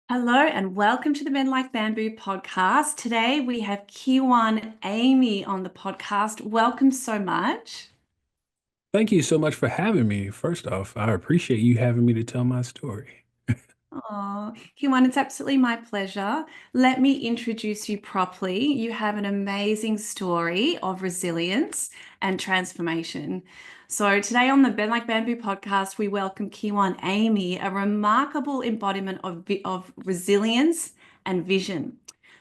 Hello and welcome to the Men Like Bamboo podcast. Today we have Kijuan Amey on the podcast. Welcome so much. Thank you so much for having me. First off, I appreciate you having me to tell my story. Oh, Kijuan, it's absolutely my pleasure. Let me introduce you properly. You have an amazing story of resilience and transformation. So today on the Ben Like Bamboo podcast, we welcome Kijuan Amey, a remarkable embodiment of resilience and vision.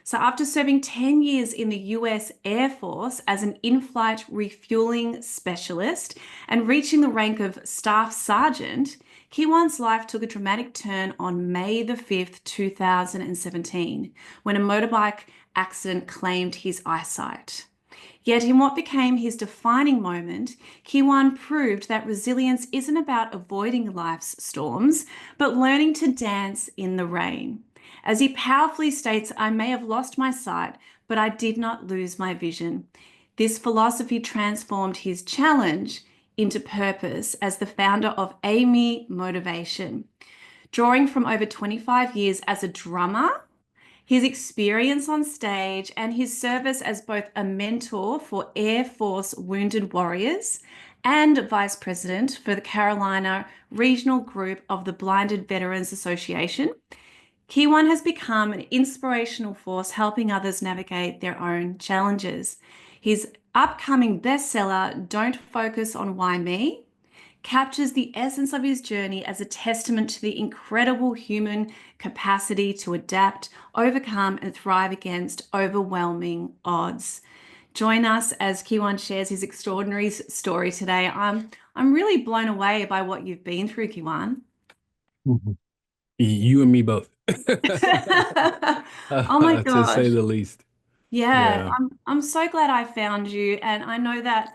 So after serving 10 years in the US Air Force as an in-flight refueling specialist and reaching the rank of Staff Sergeant, Kiwan's life took a dramatic turn on May the 5th, 2017, when a motorbike accident claimed his eyesight. Yet, in what became his defining moment, Kiwan proved that resilience isn't about avoiding life's storms, but learning to dance in the rain. As he powerfully states, I may have lost my sight, but I did not lose my vision. This philosophy transformed his challenge into purpose as the founder of Amey Motivation. Drawing from over 25 years as a drummer, his experience on stage, and his service as both a mentor for Air Force wounded warriors and vice president for the Carolina Regional Group of the Blinded Veterans Association, Kiwan has become an inspirational force helping others navigate their own challenges. His upcoming bestseller, Don't Focus on Why Me, captures the essence of his journey as a testament to the incredible human capacity to adapt, overcome, and thrive against overwhelming odds. Join us as Kiwan shares his extraordinary story today. I'm really blown away by what you've been through, Kiwan. Mhm. You and me both, Oh my to say gosh. the least. Yeah, Yeah. I'm so glad I found you. And I know that,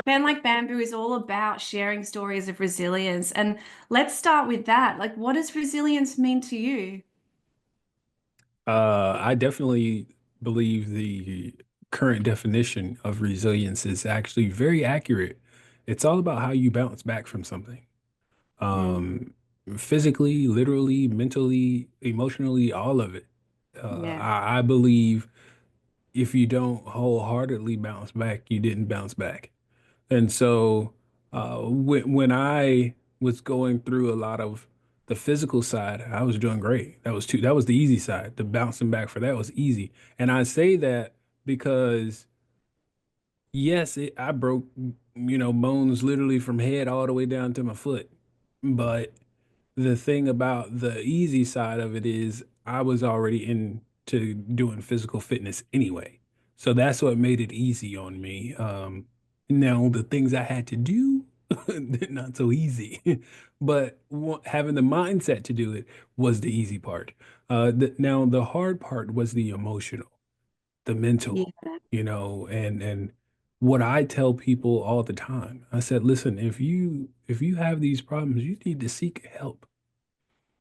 Band Like Bamboo is all about sharing stories of resilience. And let's start with that. Like, what does resilience mean to you? I definitely believe the current definition of resilience is actually very accurate. It's all about how you bounce back from something. Mm, Um, Physically, literally, mentally, emotionally, all of it. yeah. I believe if you don't wholeheartedly bounce back, you didn't bounce back. And so when I was going through a lot of the physical side, I was doing great. That was the easy side. The bouncing back for that was easy. And I say that because yes, I broke, bones literally from head all the way down to my foot. But the thing about the easy side of it is I was already into doing physical fitness anyway. So that's what made it easy on me. Now the things I had to do, not so easy, but having the mindset to do it was the easy part. Now the hard part was the emotional, the mental, Yeah. and what I tell people all the time. I said, listen, if you have these problems, you need to seek help.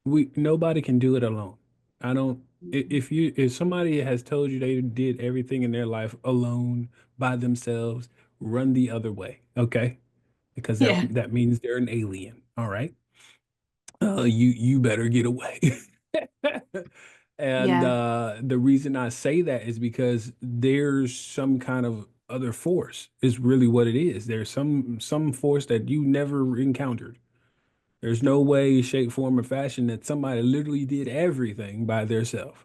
We Nobody can do it alone. I don't if somebody has told you they did everything in their life alone by themselves, run the other way, okay? Because that Yeah. that means they're an alien, all right? You better get away. And Yeah. the reason I say that is because there's some kind of other force is really what it is. There's some force that you never encountered. There's no way, shape, form, or fashion that somebody literally did everything by themselves.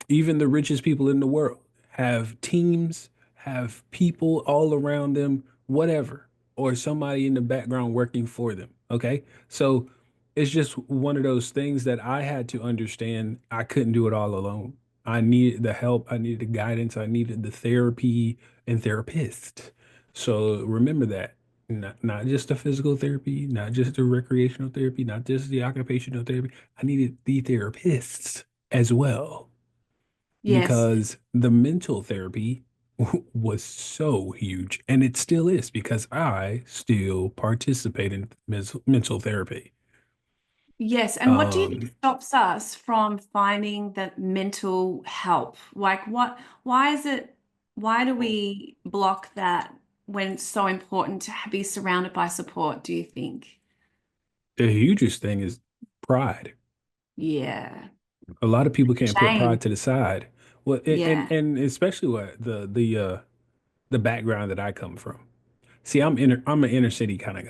Even the richest people in the world have teams, have people all around them, whatever, or somebody in the background working for them. Okay. So it's just one of those things that I had to understand I couldn't do it all alone. I needed the help, I needed the guidance, I needed the therapy and therapist. So remember that. Not just the physical therapy, not just the recreational therapy, not just the occupational therapy. I needed the therapists as well Yes. because the mental therapy was so huge, and it still is because I still participate in mental therapy. Yes. And what do you think Um, stops us from finding that mental help? Like why is it, why do we block that when it's so important to be surrounded by support, do you think? the hugest thing is pride. Yeah. A lot of people can't put Shame. pride to the side. Well, Yeah. and especially what the background that I come from. See, I'm an inner city kind of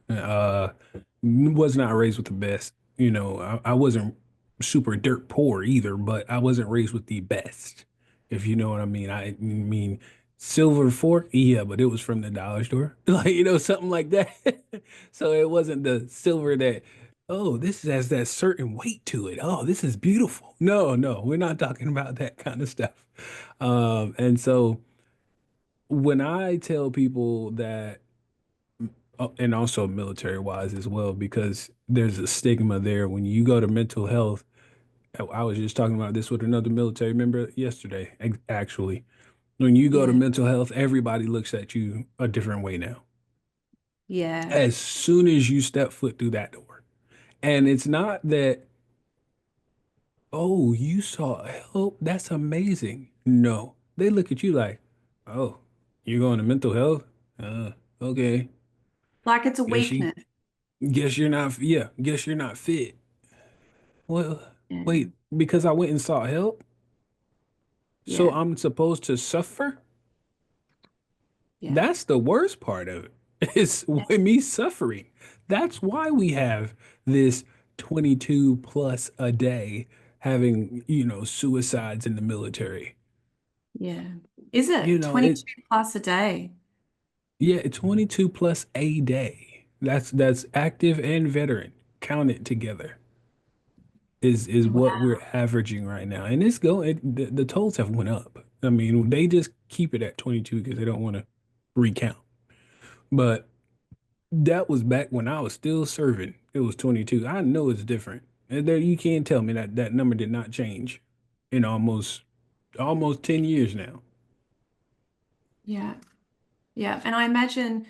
guy. Was not raised with the best. I wasn't super dirt poor either, but I wasn't raised with the best, if you know what I mean. I mean silver fork, yeah, but it was from the dollar store, like something like that. So it wasn't the silver that, oh, this has that certain weight to it. Oh, this is beautiful. No, no, we're not talking about that kind of stuff. And so when I tell people that, and also military wise as well, because there's a stigma there when you go to mental health. I was just talking about this with another military member yesterday, actually. When you go to Yeah. mental health, everybody looks at you a different way now. Yeah. As soon as you step foot through that door. And it's not that, oh, you saw help. That's amazing. No, they look at you like, oh, you're going to mental health? Okay. Like it's a Guess you, weakness. guess you're not, yeah, guess you're not fit. Well, Yeah. wait, because I went and sought help, so Yeah. I'm supposed to suffer? Yeah. That's the worst part of it, is Yeah. with me suffering. That's why we have this 22 plus a day having, suicides in the military. Yeah. Is You it know, it 22 plus a day? Yeah, 22 plus a day. That's active and veteran. Count it together. Is what Wow. we're averaging right now. And it's going the tolls have went up. I mean, they just keep it at 22 because they don't want to recount. But that was back when I was still serving. It was 22. I know it's different. And there you can't tell me that that number did not change in almost 10 years now. Yeah. Yeah. And I imagine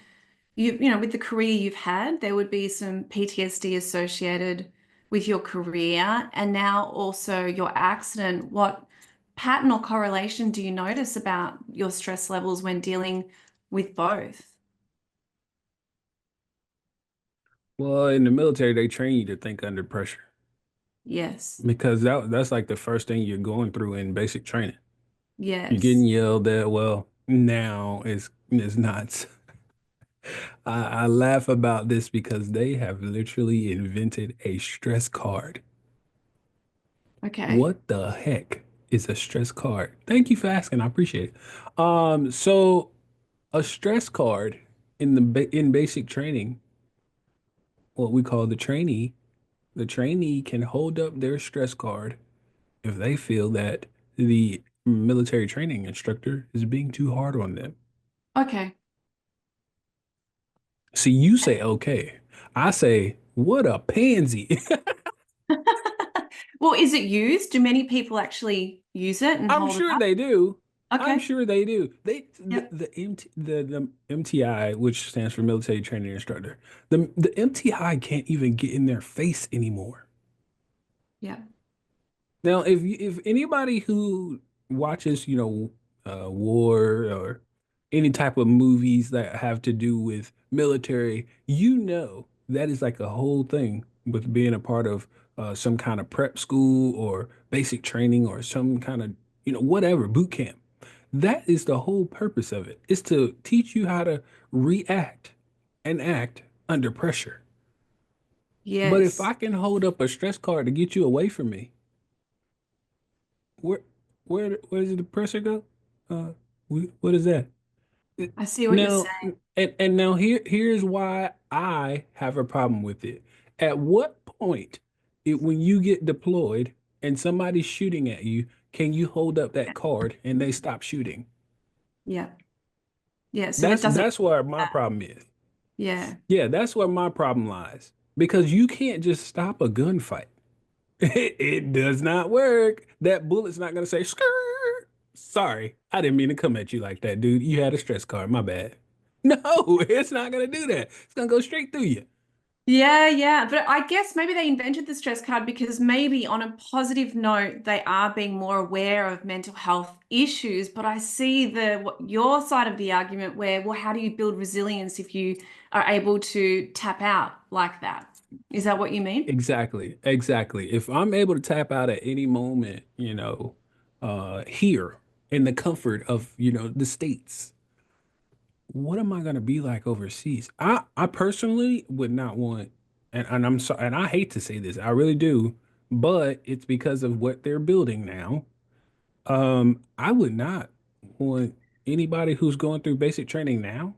you know, with the career you've had, there would be some PTSD associated with your career and now also your accident. What pattern or correlation do you notice about your stress levels when dealing with both? Well, in the military, they train you to think under pressure Yes. because that's like the first thing you're going through in basic training. You're getting Yes. yelled at. Well, now is not. I laugh about this because they have literally invented a stress card. Okay. What the heck is a stress card? Thank you for asking. I appreciate it. So a stress card in basic training, what we call the trainee can hold up their stress card if they feel that the military training instructor is being too hard on them. Okay. See, you say okay. I say, what a pansy. Well, is it used? Do many people actually use it and I'm hold it sure up? they do. I'm Okay. sure they do. Yep. The MTI, which stands for military training instructor, the MTI can't even get in their face anymore. Yeah. Now, if anybody who watches, war or any type of movies that have to do with military, that is like a whole thing with being a part of some kind of prep school or basic training or some kind of, whatever, boot camp. That is the whole purpose of it, is to teach you how to react and act under pressure. But if Yes. I can hold up a stress card to get you away from me, where where does the pressure go? Uh, what is that? I see what you're Now, saying. and now here's why I have a problem with it. At what point, when you get deployed and somebody's shooting at you, can you hold up that card and they stop shooting? Yeah. Yeah. So that That's doesn't. that's where my problem is. Yeah. Yeah, that's where my problem lies. Because you can't just stop a gunfight. It does not work. That bullet's not gonna say skirt. Sorry, I didn't mean to come at you like that, dude. You had a stress card. My bad. No, it's not gonna do that. It's gonna go straight through you. Yeah, yeah. But I guess maybe they invented the stress card because maybe on a positive note, they are being more aware of mental health issues. But I see your side of the argument where, well, how do you build resilience if you are able to tap out like that? Is that what you mean? Exactly, exactly. If I'm able to tap out at any moment, here in the comfort of, the States, what am I gonna be like overseas? I personally would not want, and I'm sorry, and I hate to say this, I really do, but it's because of what they're building now. I would not want anybody who's going through basic training now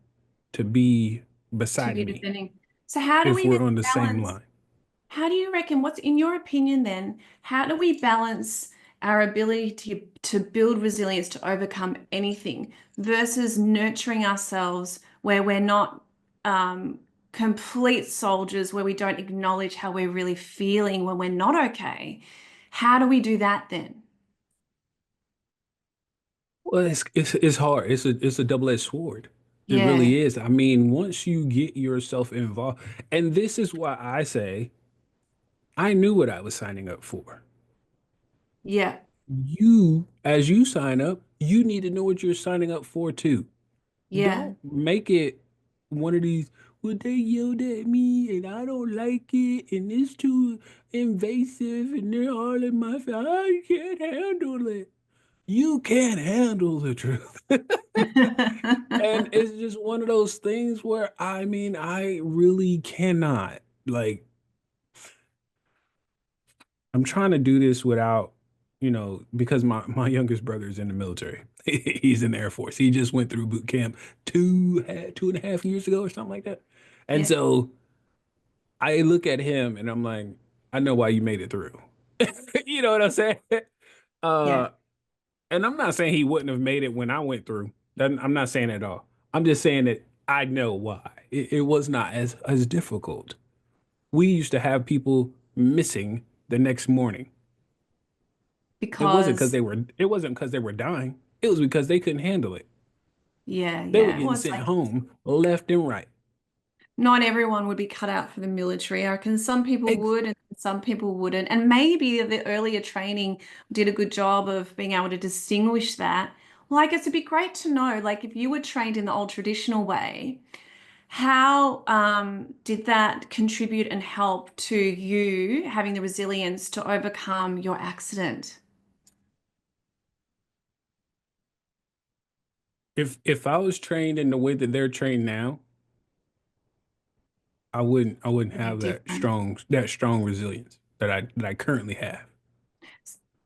to be To beside be me defending. So how do if we then we're on the same balance? line. How do you reckon, what's in your opinion then, how do we balance our ability to build resilience to overcome anything versus nurturing ourselves where we're not complete soldiers, where we don't acknowledge how we're really feeling when we're not okay? How do we do that then? Well, it's hard. It's a double-edged sword. It Yeah, really is. I mean, once you get yourself involved, and this is why I say I knew what I was signing up for. yeah, As you sign up, you need to know what you're signing up for too. yeah. Don't make it one of these, well, they yelled at me and I don't like it and it's too invasive and they're all in my face. I can't handle it. You can't handle the truth. And it's just one of those things where I mean, I really cannot. Like, I'm trying to do this without, because my youngest brother is in the military. He's in the Air Force. He just went through boot camp 2.5 years ago or something like that. And Yeah, so I look at him and I'm like, I know why you made it through. You know what I'm saying? yeah. Uh, and I'm not saying he wouldn't have made it when I went through. I'm not saying at all. I'm just saying that I know why. It was not as difficult. We used to have people missing the next morning. Because, It wasn't because they were dying. It was because they couldn't handle it. yeah, They were yeah. Well, getting it's sent like home left and right. not everyone would be cut out for the military. I reckon some people Ex would and some people wouldn't. And maybe the earlier training did a good job of being able to distinguish that. Well, I guess it'd be great to know, like if you were trained in the old traditional way, how did that contribute and help to you having the resilience to overcome your accident? if I was trained in the way that they're trained now, I wouldn't It'd be have different. that strong resilience that I currently have.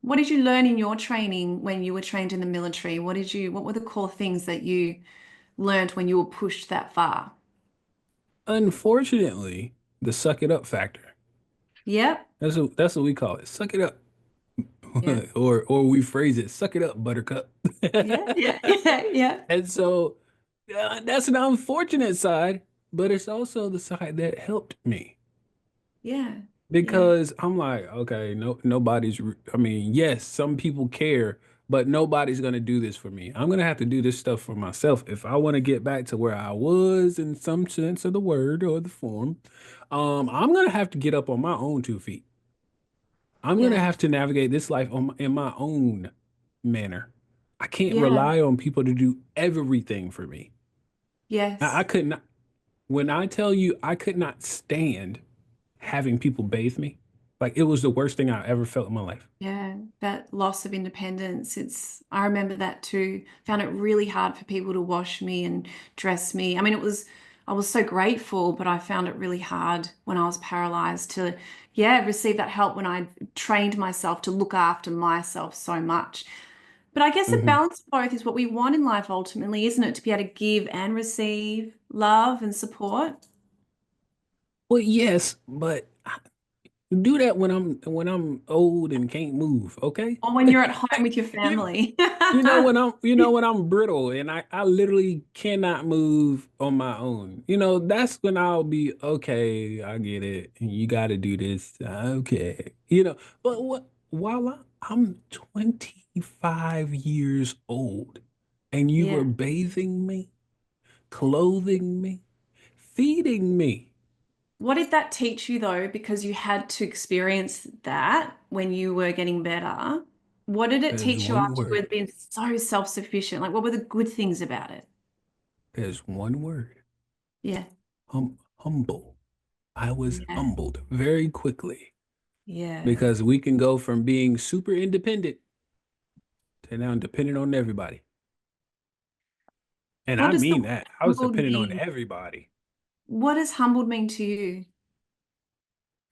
What did you learn in your training when you were trained in the military? What were the core things that you learned when you were pushed that far? Unfortunately, the suck it up factor. Yep. That's what we call it. Suck it up. Yeah. Or we phrase it, suck it up, buttercup. Yeah. Yeah. Yeah. Yeah. And so that's an unfortunate side, but it's also the side that helped me Yeah. Yeah. because I'm like, okay, no, I mean, yes, some people care, but nobody's gonna do this for me. I'm gonna have to do this stuff for myself if I want to get back to where I was in some sense of the word or the form. I'm gonna have to get up on my own 2 feet. I'm gonna Yeah. have to navigate this life in my own manner. I can't Yeah. rely on people to do everything for me. I Yes. could not, when I tell you I could not stand having people bathe me, like it was the worst thing I ever felt in my life. Yeah. That loss of independence. I remember that too. Found it really hard for people to wash me and dress me. I mean, I was so grateful, but I found it really hard when I was paralyzed to, yeah, receive that help when I trained myself to look after myself so much. But I guess a Hmm. balance of both is what we want in life ultimately, isn't it? To be able to give and receive love and support. Well, yes, but do that when I'm old and can't move, okay? Or when you're at home with your You family. when I'm brittle and I literally cannot move on my own. That's when I'll be okay, I get it. You got to do this. Okay. But while I'm 25 years old and you were Yeah. bathing me, clothing me, feeding me, What did that teach you though? Because you had to experience that when you were getting better. What did it there's teach you one after you word. had been so self-sufficient? Like, what were the good things about it? There's one word. Yeah. Humble. I was Yeah. humbled very quickly Yeah. because we can go from being super independent to now dependent on everybody. And What I does the mean word that. I was humbled dependent on mean? everybody. What does humbled mean to you?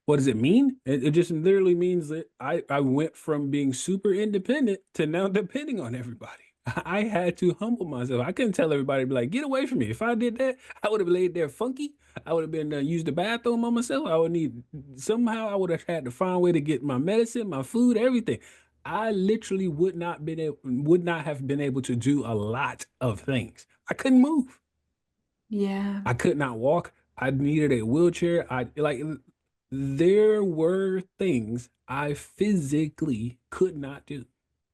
What does it mean? It just literally means that I went from being super independent to now depending on everybody. I had to humble myself. I couldn't tell everybody, be like, get away from me. If I did that, I would have laid there funky. I would have been used the bathroom on myself. I would need somehow I would have had to find a way to get my medicine, my food, everything. I literally would not have been able to do a lot of things. I couldn't move. Yeah. I could not walk. I needed a wheelchair. I like there were things I physically could not do.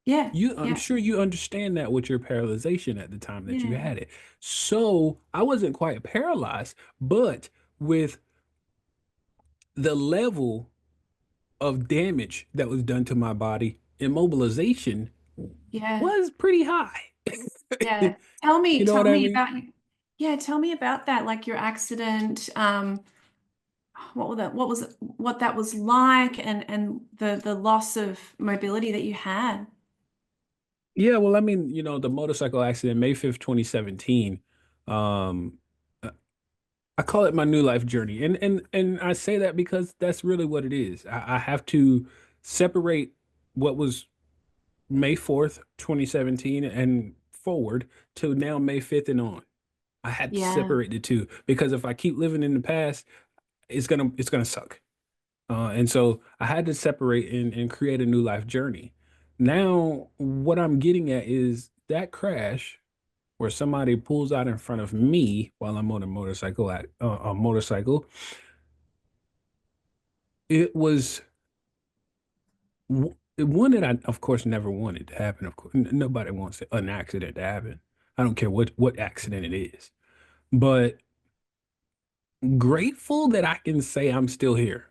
Yeah. I'm Yeah. sure you understand that with your paralyzation at the time that you Yeah. had it. So I wasn't quite paralyzed, but with the level of damage that was done to my body, immobilization Yeah. was pretty high. Yeah. Tell me, You know tell what I me mean? about yeah, tell me about that, like your accident, what that was like and the loss of mobility that you had. Yeah, well, I mean, the motorcycle accident, May 5th, 2017. Um, I call it my new life journey. And I say that because that's really what it is. I have to separate what was May 4th, 2017 and forward to now May 5th and on. I had to Yeah. separate the two because if I keep living in the past, it's gonna suck. And so I had to separate and create a new life journey. Now, what I'm getting at is that crash where somebody pulls out in front of me while I'm on a motorcycle. It was one that I, of course, never wanted to happen. Of course, nobody wants an accident to happen. I don't care what accident it is, but grateful that I can say I'm still here.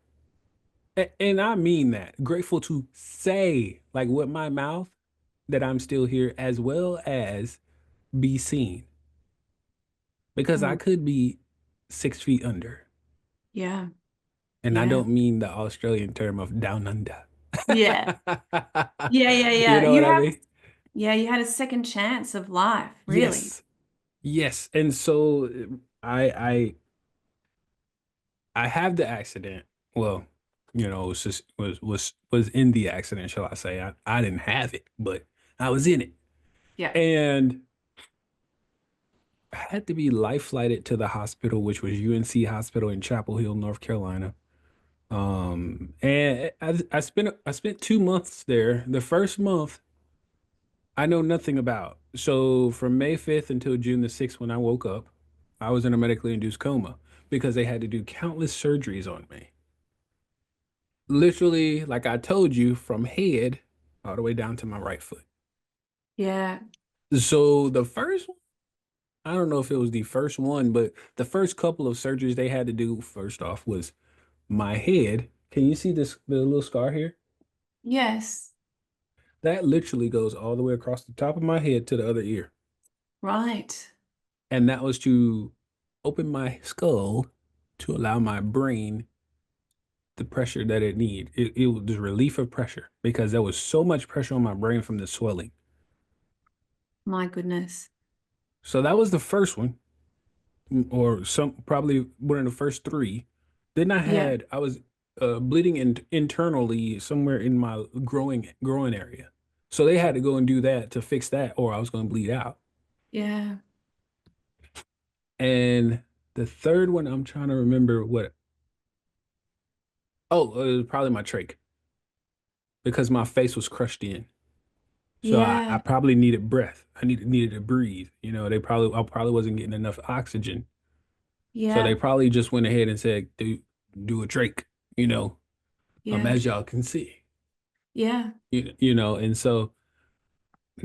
And I mean that. Grateful to say, like with my mouth, that I'm still here, as well as be seen, because I Mm. could be 6 feet under. Yeah. And I Yeah. don't mean the Australian term of down under. Yeah. Yeah, yeah, You yeah. know what I mean? You had a second chance of life, really. Yes. Yes. And so I I I have the accident. Well, it was just was in the accident, shall I say. I didn't have it, but I was in it. Yeah. And I had to be life flighted to the hospital, which was UNC Hospital in Chapel Hill, North Carolina. And I spent 2 months there. The first month I know nothing about. So from May 5th until June 6th, when I woke up, I was in a medically induced coma because they had to do countless surgeries on me. Literally, like I told you, from head all the way down to my right foot. Yeah. So the first one, I don't know if it was the first one, but the first couple of surgeries they had to do first off was my head. Can you see the little scar here? Yes. That literally goes all the way across the top of my head to the other ear. Right. And that was to open my skull to allow my brain the pressure that it need. It was the relief of pressure because there was so much pressure on my brain from the swelling. My goodness. So that was the first one, or some probably one of the first three. Then Yeah. I was bleeding internally somewhere in my growing area. So they had to go and do that to fix that, or I was going to bleed out. Yeah. And the third one, I'm trying to remember what. Oh, it was probably my trach because my face was crushed in. So I Yeah. probably needed breath. I needed to breathe. I probably wasn't getting enough oxygen. So they Yeah. probably just went ahead and said, do a trach, you know, Yeah. as y'all can see. Yeah. And so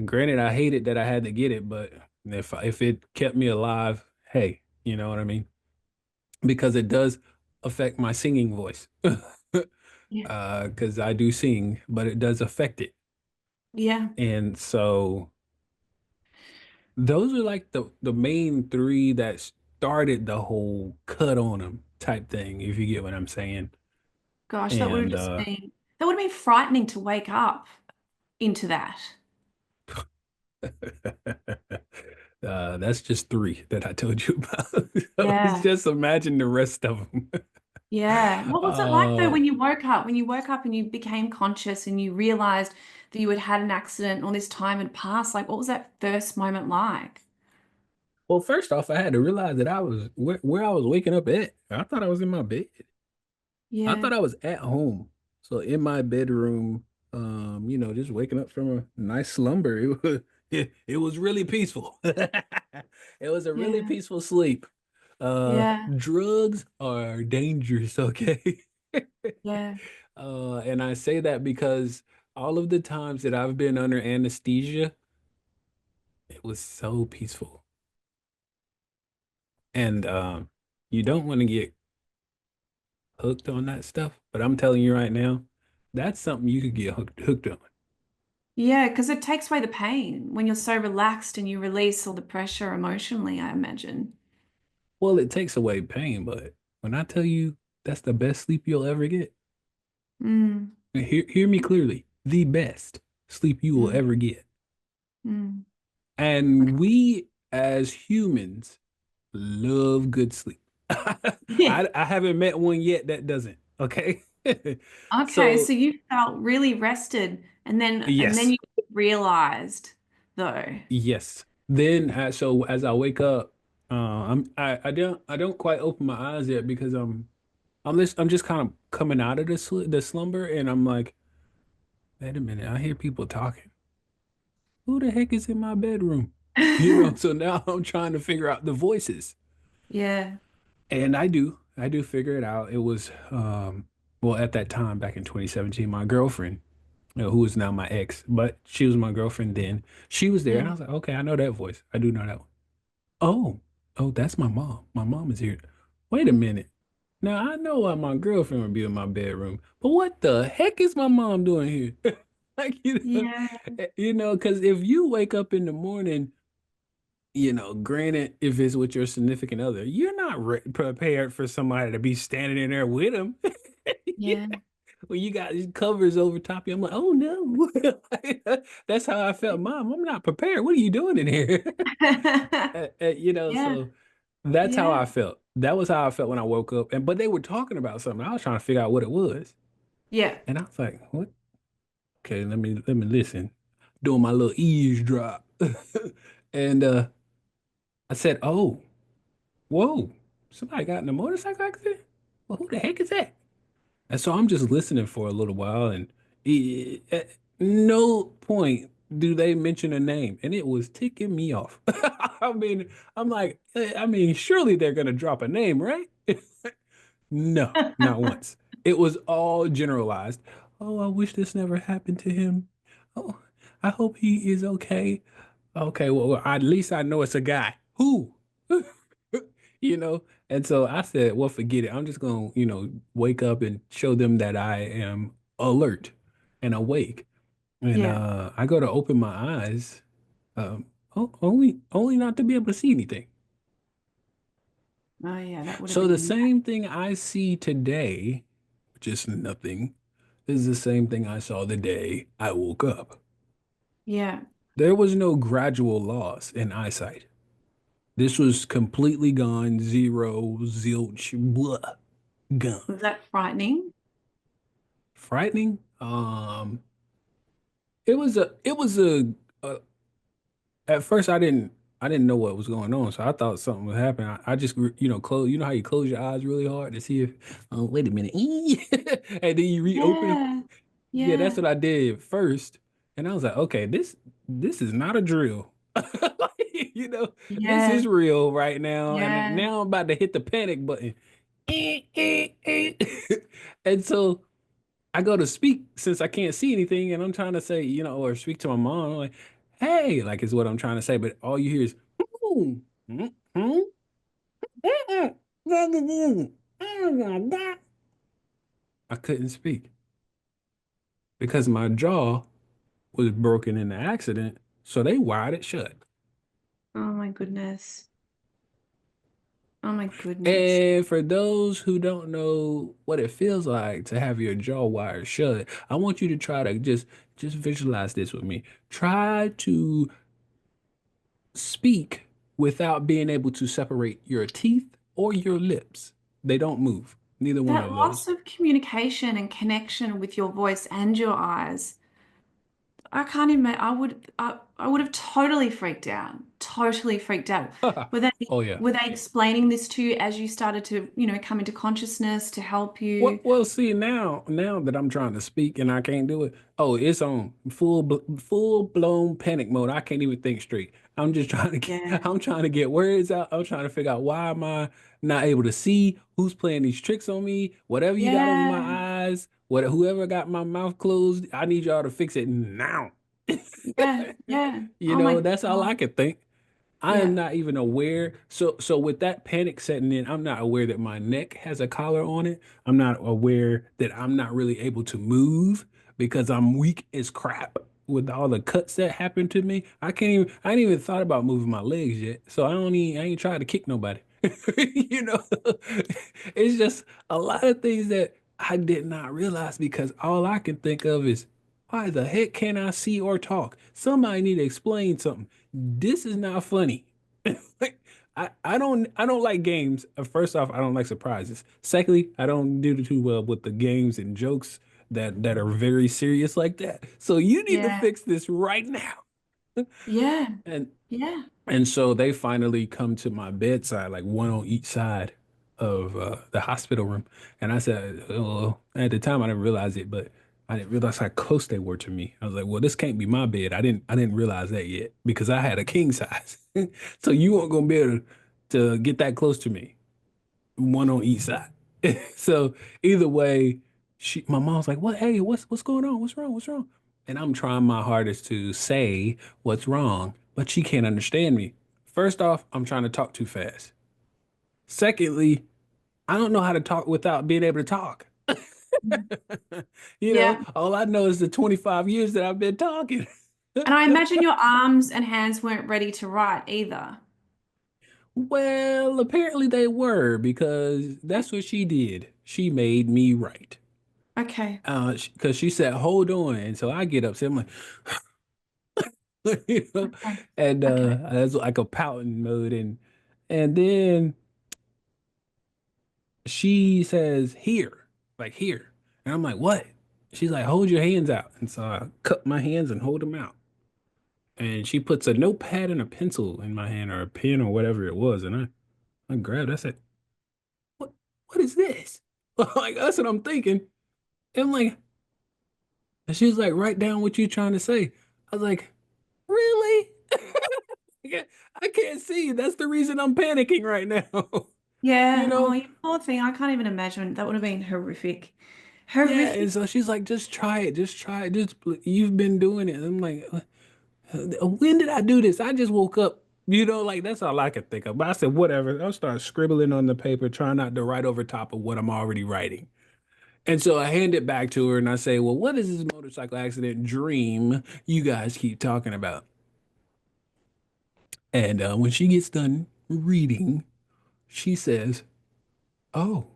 granted, I hated that I had to get it, but if it kept me alive, hey, you know what I mean? Because it does affect my singing voice. Yeah. Because I do sing, but it does affect it. Yeah. And so those are like the main three started the whole cut on him type thing, if you get what I'm saying. Gosh, And that would have been frightening to wake up into that. that's just three that I told you about. So it's Yeah. just imagine the rest of them. Yeah. What was it like though Uh, when you woke up? When you woke up and you became conscious and you realized that you had had an accident, all this time had passed? Like, what was that first moment like? well, first off, I had to realize that I was where I was waking up at. I thought I was in my bed. I Yeah. thought I was at home. So in my bedroom, just waking up from a nice slumber. It was really peaceful. It was a really Yeah. peaceful sleep. Yeah. Drugs are dangerous, okay? Yeah. And I say that because all of the times that I've been under anesthesia, it was so peaceful. And you don't want to get hooked on that stuff, but I'm telling you right now, that's something you could get hooked on. Yeah, because it takes away the pain when you're so relaxed and you release all the pressure emotionally, I imagine. Well, it takes away pain, but when I tell you that's the best sleep you'll ever get, Mm, and hear me clearly, the best sleep you will mm, ever get. mm. And we as humans love good sleep. Yeah. I haven't met one yet that doesn't. Okay. Okay, So so you felt really rested and then yes, you realized though. yes. Then so as I wake up, I don't quite open my eyes yet because I'm just kind of coming out of the slumber and I'm like, wait a minute, I hear people talking. Who the heck is in my bedroom? So now I'm trying to figure out the voices. Yeah. And I do figure it out. It was, well, at that time, back in 2017, my girlfriend, who is now my ex, but she was my girlfriend then. She was there, and I Yeah. was like, okay, I know that voice. I do know that one. Oh, oh, that's my mom. My mom is here. Wait a minute. Now I know why my girlfriend would be in my bedroom, but what the heck is my mom doing here? Like, Yeah. because if you wake up in the morning, granted, if it's with your significant other, you're not prepared for somebody to be standing in there with them. Yeah. Yeah. When you got these covers over top of you, I'm like, oh no. That's how I felt, Mom. I'm not prepared. What are you doing in here? Yeah. So that's how Yeah. I felt. That was how I felt when I woke up. But they were talking about something. I was trying to figure out what it was. Yeah. And I was like, what? Okay, let me listen. Doing my little eavesdrop. And I said, oh, whoa, somebody got in a motorcycle accident? Well, who the heck is that? And so I'm just listening for a little while, and at no point do they mention a name, and it was ticking me off. I mean, I'm like, surely they're gonna drop a name, right? No, not once. It was all generalized. Oh, I wish this never happened to him. Oh, I hope he is okay. Okay, well, at least I know it's a guy. Who? You know? And so I said, well, forget it. I'm just gonna, wake up and show them that I am alert and awake. And Yeah. I go to open my eyes, only not to be able to see anything. Oh yeah, that would have So the been same thing I see today, which is nothing, is the same thing I saw the day I woke up. yeah. There was no gradual loss in eyesight. This was completely gone, zero, zilch, blah, gone. Was that frightening? Frightening. It was a at first I didn't know what was going on, so I thought something would happen. I just close. You know how you close your eyes really hard to see if, oh, wait a minute, and then you reopen them. Yeah. Yeah, that's Yeah. what I did first, and I was like, okay, this is not a drill. Like, this is Yeah. real right now, and Yeah. now I'm about to hit the panic button. And so I go to speak since I can't see anything, and I'm trying to say, or speak to my mom. I'm like, hey, like is what I'm trying to say, but all you hear is, "Hmm, hmm, hmm, I couldn't speak because my jaw was broken in the accident, so they wired it shut. Oh my goodness. Oh my goodness. And for those who don't know what it feels like to have your jaw wired shut, I want you to try to just visualize this with me. Try to speak without being able to separate your teeth or your lips. They don't move. Neither one That of loss those. of communication and connection with your voice and your eyes. I can't imagine. I would have totally freaked out. Totally freaked out. Were they Oh yeah. were they explaining this to you as you started to, come into consciousness to help Well, you? well, see now that I'm trying to speak and I can't do it. Oh, it's on full blown panic mode. I can't even think straight. I'm just trying to get, Yeah. I'm trying to get words out. I'm trying to figure out why am I not able to see who's playing these tricks on me. Whatever you got over my Yeah. eyes, whoever got my mouth closed, I need y'all to fix it now. Yeah. Yeah. You Oh my know, that's all I God. could think. I am Yeah. not even aware. So with that panic setting in, I'm not aware that my neck has a collar on it. I'm not aware that I'm not really able to move because I'm weak as crap with all the cuts that happened to me. I ain't even thought about moving my legs yet. So I ain't tried to kick nobody. You know, it's just a lot of things that I did not realize because all I can think of is why the heck can't I see or talk? Somebody need to explain something. This is not funny. Like, I don't like games. First off, I don't like surprises. Secondly, I don't do too well with the games and jokes that are very serious like that. So you need to Yeah. fix this right now. Yeah. And Yeah. and so they finally come to my bedside, like one on each side of the hospital room. And I said, oh, at the time I didn't realize it, but I didn't realize how close they were to me. I was like, well, this can't be my bed. I didn't realize that yet because I had a king size. So you weren't gonna be able to get that close to me, one on each side. So either way, my mom's like, what? Hey, what's going on? What's wrong? What's wrong? And I'm trying my hardest to say what's wrong, but she can't understand me. First off, I'm trying to talk too fast. Secondly, I don't know how to talk without being able to talk. You know, Yeah. all I know is the 25 years that I've been talking. And I imagine your arms and hands weren't ready to write either. Well, apparently they were because that's what she did. She made me write. Okay. Because she said, "Hold on," and so I get upset. I'm like, Okay. and Okay. that's like a pouting mode, and then she says, "Here, like here," and I'm like, "What?" She's like, "Hold your hands out," and so I cup my hands and hold them out. And she puts a notepad and a pencil in my hand or a pen or whatever it was, and I grabbed. I said, "What? What is this?" Like that's what I'm thinking. And I'm like, and she's like, "Write down what you're trying to say." I was like, "Really?" I can't see. That's the reason I'm panicking right now. You Yeah. Oh, know? you poor thing. I can't even imagine. That would have been horrific. Yeah. And Horrific. so she's like, just try it. Just try it. You've been doing it. I'm like, when did I do this? I just woke up. You know, like that's all I could think of. But I said, whatever. I'll start scribbling on the paper, trying not to write over top of what I'm already writing. And so I hand it back to her and I say, well, what is this motorcycle accident dream you guys keep talking about? And when she gets done reading, she says, oh,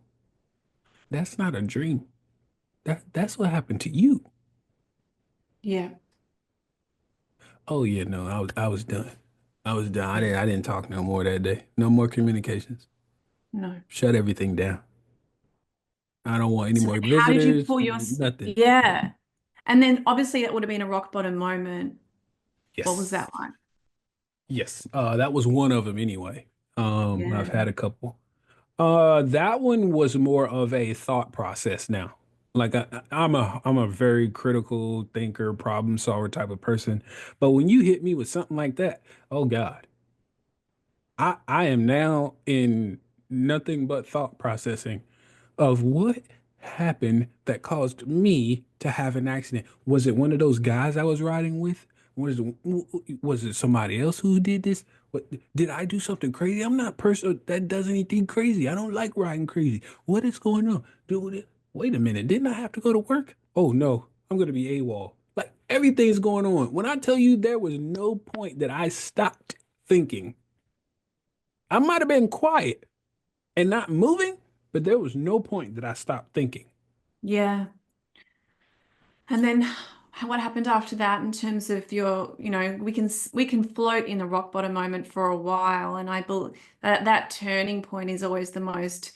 that's not a dream. That's what happened to you. Yeah. Oh yeah, no, I was done. I was done. Yeah. I didn't talk no more that day. No more communications. No. Shut everything down. I don't want any So more then how did you visitors, pull nothing. yeah. And then obviously that would have been a rock bottom moment. What was Yes. that like? Yes. That was one of them anyway. I've Yeah. had a couple. That one was more of a thought process now. Like I'm a very critical thinker, problem solver type of person. But when you hit me with something like that, oh God, I am now in nothing but thought processing of what happened that caused me to have an accident. Was it one of those guys I was riding with? Was it somebody else who did this? What did I do something crazy? I'm not a person that does anything crazy. I don't like riding crazy. What is going on? Dude, wait a minute. Didn't I have to go to work? Oh no, I'm gonna be AWOL. Like everything's going on. When I tell you there was no point that I stopped thinking, I might have been quiet. and not moving, but there was no point that I stopped thinking. Yeah. And then what happened after that in terms of your, we can float in the rock bottom moment for a while, and I believe that that turning point is always the most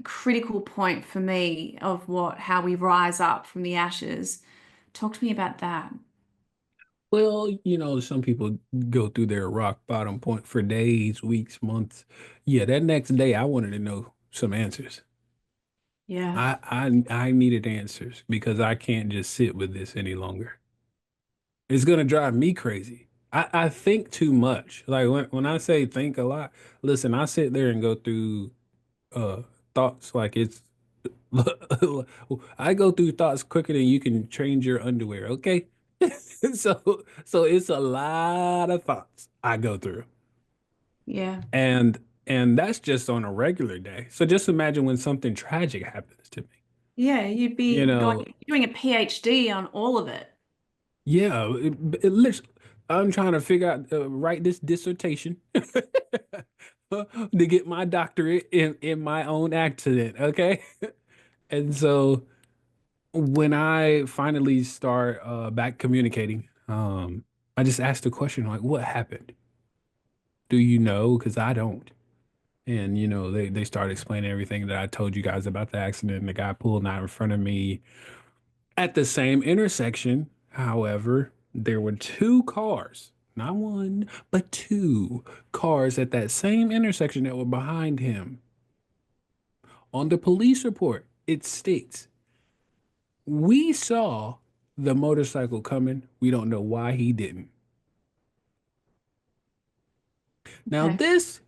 critical point for me of what how we rise up from the ashes. Talk to me about that. Well, some people go through their rock bottom point for days, weeks, months. Yeah, that next day I wanted to know some answers. Yeah. I needed answers because I can't just sit with this any longer. It's gonna drive me crazy. I think too much. Like when I say think a lot, listen, I sit there and go through uh thoughts like it's I go through thoughts quicker than you can change your underwear, okay? So it's a lot of thoughts I go through. Yeah. And and that's just on a regular day. So just imagine when something tragic happens to me. Yeah, you'd You be going know, doing a PhD on all of it. yeah, I'm trying to figure out write this dissertation to get my doctorate in my own accident, okay? And so when I finally start back communicating, I just asked the question like, what happened? Do you know? Because I don't. And they start explaining everything that I told you guys about the accident and the guy pulling out in front of me at the same intersection. However, there were two cars, not one, but two cars at that same intersection that were behind him. On the police report, it states, we saw the motorcycle coming. We don't know why he didn't. Now, Okay. this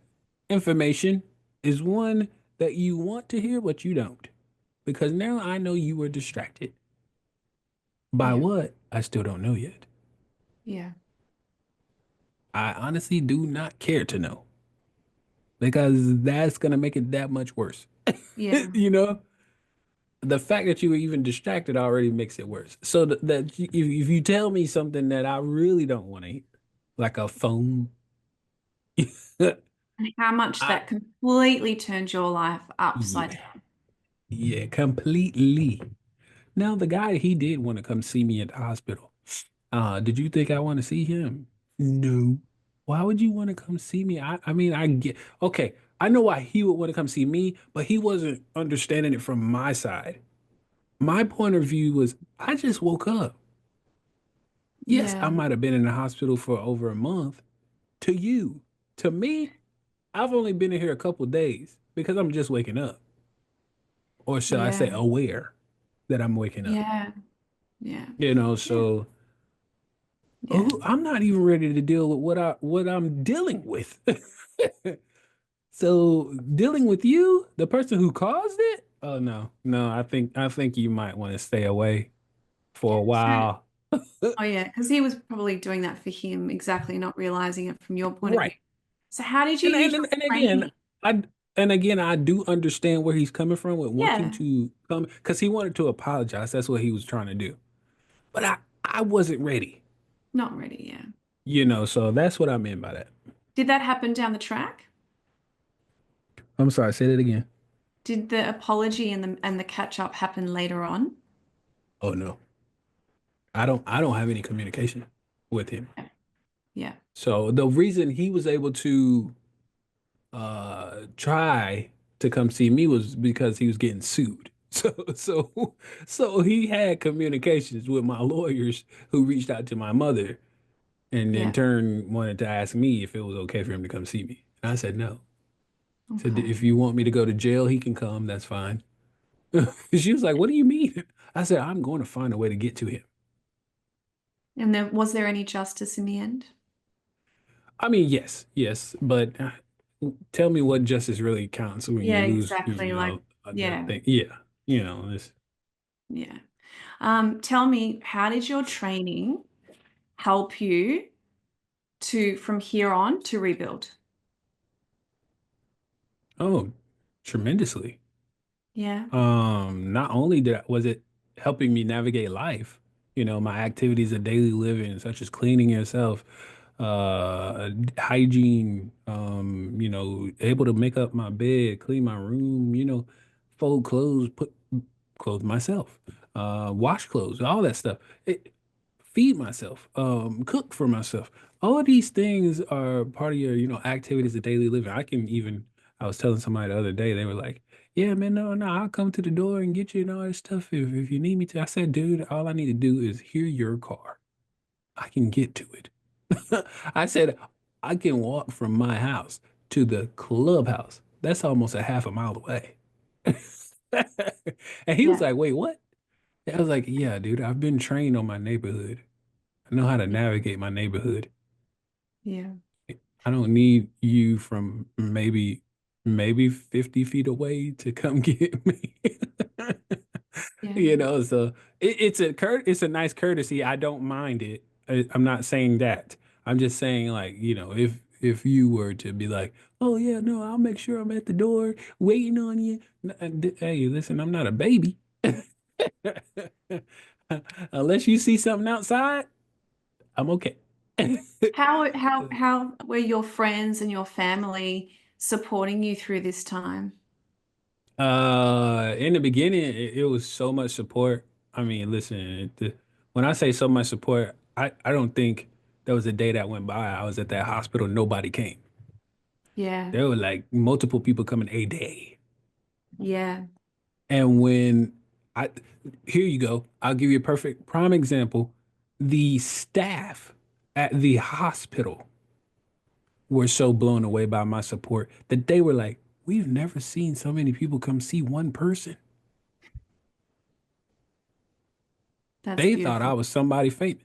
information is one that you want to hear, but you don't. Because now I know you were distracted. By Yeah. what? I still don't know yet. Yeah. I honestly do not care to know because that's going to make it that much worse. Yeah. You know, the fact that you were even distracted already makes it worse. So if you tell me something that I really don't want to hear, like a phone, And how much I that completely turned your life upside yeah, down. yeah, completely. Now the guy he did want to come see me at the hospital. Did you think I want to see him? No. Why would you want to come see me? I mean, I get okay. I know why he would want to come see me, but he wasn't understanding it from my side. My point of view was I just woke up. Yes, I Yeah. might have been in the hospital for over a month. To you, to me, I've only been in here a couple days because I'm just waking up, or shall I say, Yeah. aware that I'm waking up. Yeah. Yeah. Yeah. So Yeah. oh, I'm not even ready to deal with what I'm dealing with. So dealing with you, the person who caused it? Oh no, no, I think you might want to stay away for a So, while. oh yeah, because he was probably doing that for him, exactly, not realizing it from your point of view. Right. So how did you And use and your and again, training? I and again I do understand where he's coming from with wanting Yeah, to come because he wanted to apologize. That's what he was trying to do. But I wasn't ready, not ready, yeah. so that's what I meant by that. Did that happen down the track? I'm sorry, say that again. Did the apology and the catch up happen later on? Oh no. I don't have any communication with him. Yeah. Yeah. So the reason he was able to try to come see me was because he was getting sued. So he had communications with my lawyers who reached out to my mother and in Yeah. turn wanted to ask me if it was okay for him to come see me. And I said no. Said Okay. if you want me to go to jail, he can come, that's fine. She was like, "What do you mean?" I said, "I'm going to find a way to get to him." And then was there any justice in the end? I mean, yes, yes, but tell me what justice really counts when you Yeah, lose, exactly. Like, the yeah, thing. Yeah, this. yeah. Tell me, how did your training help you to from here on to rebuild? Oh, tremendously. Yeah. Not only was it helping me navigate life, my activities of daily living, such as cleaning yourself, hygiene, able to make up my bed, clean my room, fold clothes, put clothes myself, wash clothes, all that stuff. Feed myself, cook for myself. All of these things are part of your, activities of daily living. I was telling somebody the other day, they were like, yeah, man, no, no, I'll come to the door and get you and all this stuff if you need me to. I said, dude, all I need to do is hear your car. I can get to it. I said, I can walk from my house to the clubhouse. That's almost a half a mile away. And he was Yeah. like, wait, what? I was like, yeah, dude, I've been trained on my neighborhood. I know how to navigate my neighborhood. Yeah. I don't need you from maybe 50 feet away to come get me. Yeah. So it's a nice courtesy. I don't mind it. I'm not saying that. I'm just saying like, if you were to be like, "Oh yeah, no, I'll make sure I'm at the door waiting on you." Hey, listen, I'm not a baby. Unless you see something outside, I'm okay. How were your friends and your family supporting you through this time? In the beginning, it was so much support. I mean, listen, when I say so much support, I don't think there was a day that went by. I was at that hospital, nobody came. Yeah. There were like multiple people coming a day. Yeah. And I, here you go, I'll give you a perfect prime example. The staff at the hospital were so blown away by my support that they were like, we've never seen so many people come see one person. That's They thought I beautiful. was somebody famous.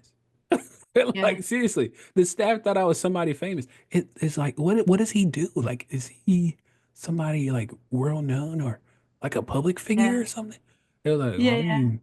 Yeah. Like seriously, the staff thought I was somebody famous. It's like, what does he do? Like, is he somebody like world known or like a public figure Yeah. or something? They're like, well, I Yeah. mean,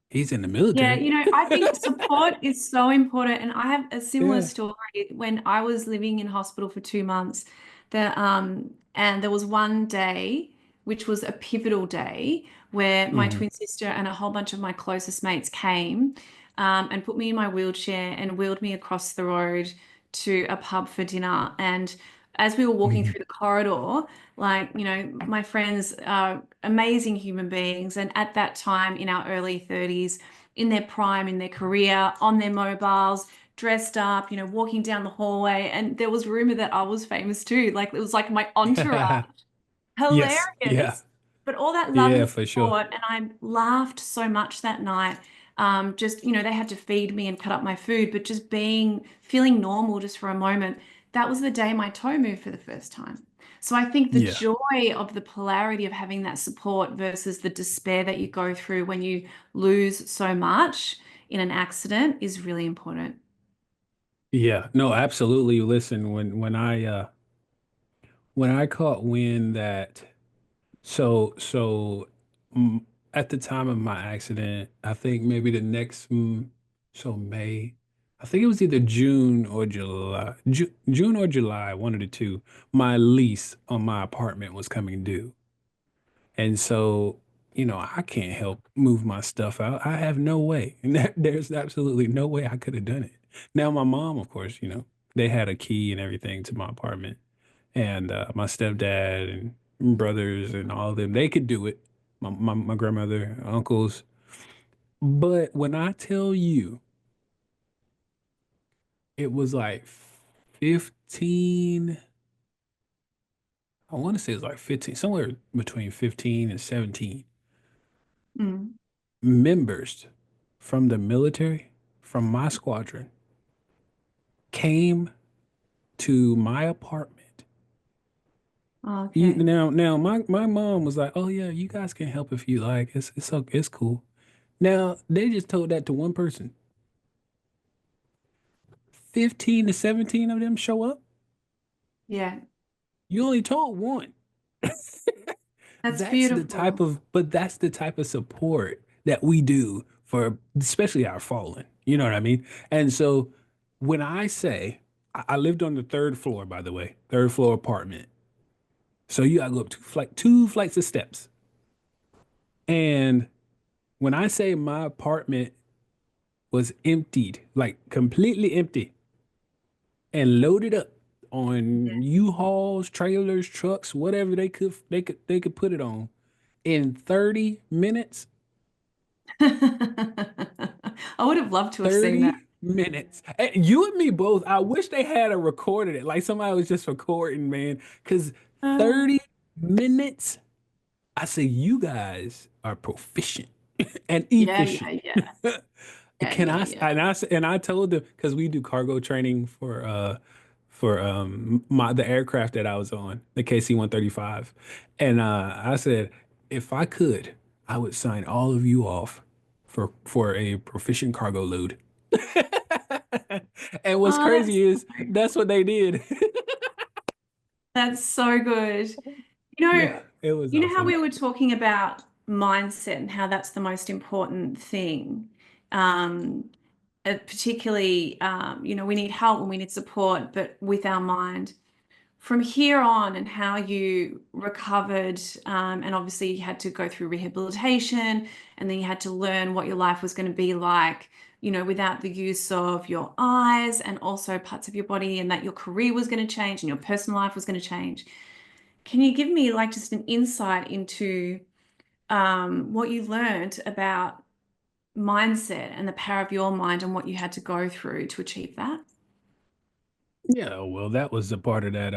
he's in the Yeah, military. I think support is so important. And I have a similar Yeah. story when I was living in hospital for 2 months. And there was one day, which was a pivotal day, where my Hmm. twin sister and a whole bunch of my closest mates came, and put me in my wheelchair and wheeled me across the road to a pub for dinner. And as we were walking Hmm. through the corridor, my friends are amazing human beings. And at that time in our early 30s, in their prime, in their career, on their mobiles, dressed up, walking down the hallway. And there was rumor that I was famous too. Like it was like my entourage. Yes. Yeah. Hilarious. But all that love Yeah, and for sure. support. And I laughed so much that night. Just, they had to feed me and cut up my food, but just feeling normal just for a moment. That was the day my toe moved for the first time. So I think the Yeah. joy of the polarity of having that support versus the despair that you go through when you lose so much in an accident is really important. Yeah. No, absolutely. Listen, when I caught wind that so mm, at the time of my accident, I think maybe the next so May, I think it was either June or July, June or July, one of the two. My lease on my apartment was coming due, and so I can't help move my stuff out. I have no way, and there's absolutely no way I could have done it. Now my mom, of course, they had a key and everything to my apartment and my stepdad and brothers and all of them, they could do it. My grandmother, uncles. But when I tell you, it was like 15, I want to say it's like 15, somewhere between 15 and 17 Mm. members from the military, from my squadron, came to my apartment. Okay. Now, my mom was like, "Oh yeah, you guys can help if you like. It's cool." Now they just told that to one person. 15 to 17 of them show up. Yeah. You only told one. That's beautiful. That's the type of support that we do for especially our fallen. You know what I mean? And so when I say I lived on the third floor, by the way, third floor apartment. So you gotta go up two flights of steps. And when I say my apartment was emptied, like completely empty, and loaded up on U-Hauls, trailers, trucks, whatever they could put it on in 30 minutes. I would have loved to have seen that. 30 minutes. You and me both. I wish they had a recorded it, like somebody was just recording, man. Because Uh, 30 minutes, I say you guys are proficient and yeah, efficient. yeah, yeah, yeah, Can yeah, I? yeah. And I told them because we do cargo training for my the aircraft that I was on, the KC-135, and I said if I could, I would sign all of you off for a proficient cargo load. And what's Oh, crazy is that's what they did. that's so good. You Yeah, know, it was you know how awesome. we were talking about mindset and how that's the most important thing. Um, Particularly, we need help and we need support, but with our mind. From here on, and how you recovered, and obviously you had to go through rehabilitation, and then you had to learn what your life was going to be like, without the use of your eyes and also parts of your body, and that your career was going to change and your personal life was going to change. Can you give me like just an insight into what you learned about mindset and the power of your mind and what you had to go through to achieve that? Yeah, well, that was a part of that.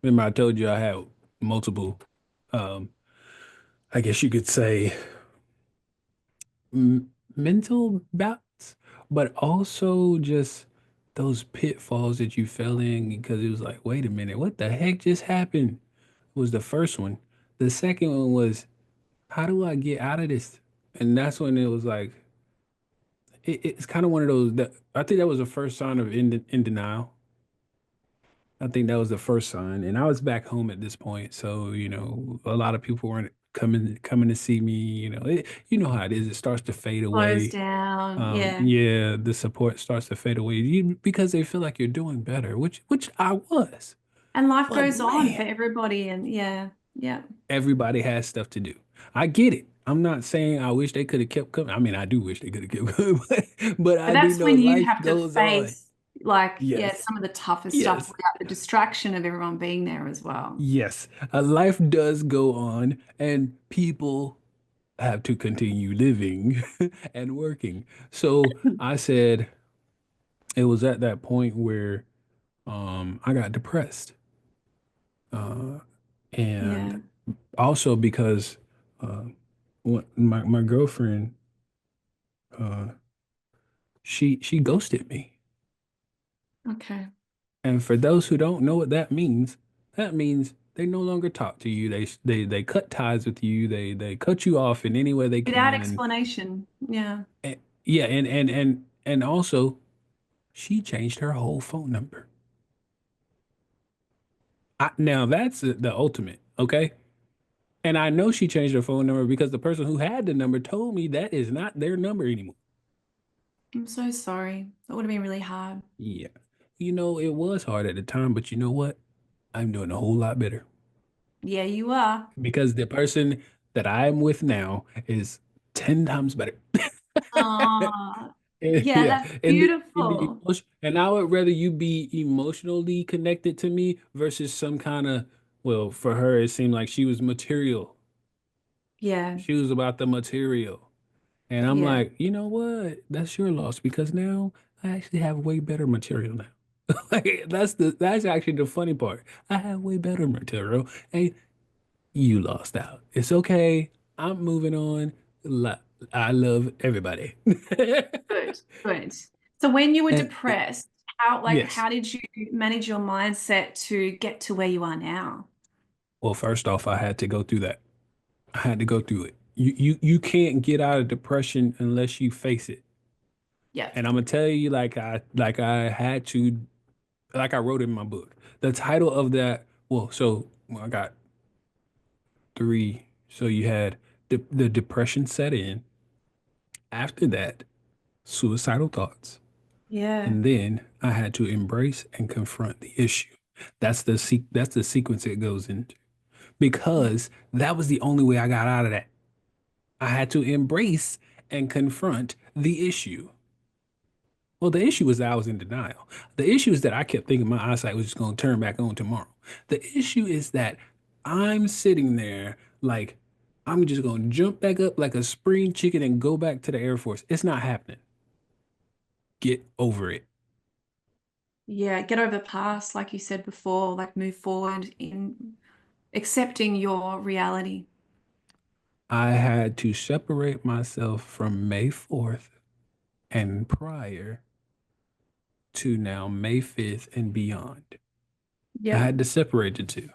Remember I told you I had multiple, um, I guess you could say, mental bouts, but also just those pitfalls that you fell in because it was like, wait a minute, what the heck just happened? Was the first one. The second one was, how do I get out of this? And that's when it was like, it's kind of one of those that I think that was the first sign of in denial. I think that was the first sign, and I was back home at this point, so a lot of people weren't coming to see me. You know how it is. It starts to fade Close away. down. Yeah. Yeah, the support starts to fade away because they feel like you're doing better, which I was. And life But goes on for man, everybody. And yeah, yeah. everybody has stuff to do. I get it. I'm not saying I wish they could have kept coming. I mean, I do wish they could have kept coming, but But I do that's know when you life have to goes on. face, like, yeah, Yes, some of the toughest stuff yes, without the distraction of everyone being there as well. yes. Life does go on, and people have to continue living and working. So I said it was at that point where I got depressed. And Yeah. also because uh, my girlfriend, uh, she ghosted me. Okay. And for those who don't know what that means they no longer talk to you. They cut ties with you. They cut you off in any way they Without can. explanation. Yeah. And yeah, and also she changed her whole phone number. Now that's the ultimate, okay? And I know she changed her phone number because the person who had the number told me that is not their number anymore. I'm so sorry. That would have been really hard. Yeah. It was hard at the time, but you know what? I'm doing a whole lot better Yeah, you are. because the person that I'm with now is 10 times better. Oh, yeah, Yeah. that's And beautiful. and I would rather you be emotionally connected to me versus some kind of, well, for her, it seemed like she was material. Yeah. She was about the material. And I'm Yeah. like, you know what? That's your loss because now I actually have way better material now. Like that's actually the funny part. I have way better material and you lost out. It's okay. I'm moving on. I love everybody. Good. Good. So when you were And depressed, yes. how did you manage your mindset to get to where you are now? Well, first off, I had to go through that. I had to go through it. You can't get out of depression unless you face it. Yeah. And I'm gonna tell you like I had to, like I wrote in my book. The title of that, I got three. So you had the depression set in. After that, suicidal thoughts. Yeah. And then I had to embrace and confront the issue. That's the sequence it goes into. Yeah. Because that was the only way I got out of that. I had to embrace and confront the issue. Well, the issue is that I was in denial. The issue is that I kept thinking my eyesight was just going to turn back on tomorrow. The issue is that I'm sitting there like I'm just going to jump back up like a spring chicken and go back to the Air Force. It's not happening. Get over it. Yeah, get over the past, like you said before, like move forward in accepting your reality. I had to separate myself from May 4th and prior to now May 5th and beyond. I Yeah. had to separate the two.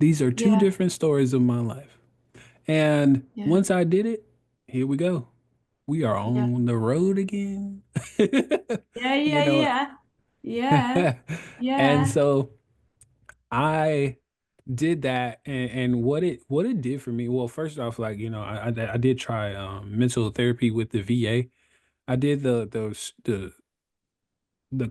These are two Yeah. different stories of my life. And Yeah. once I did it, here we go. We are Yeah. on the road again. Yeah. You Yeah. know, Yeah. Yeah. and Yeah. so I did that and what it did for me, well, first off, like, I did try mental therapy with the VA. I did the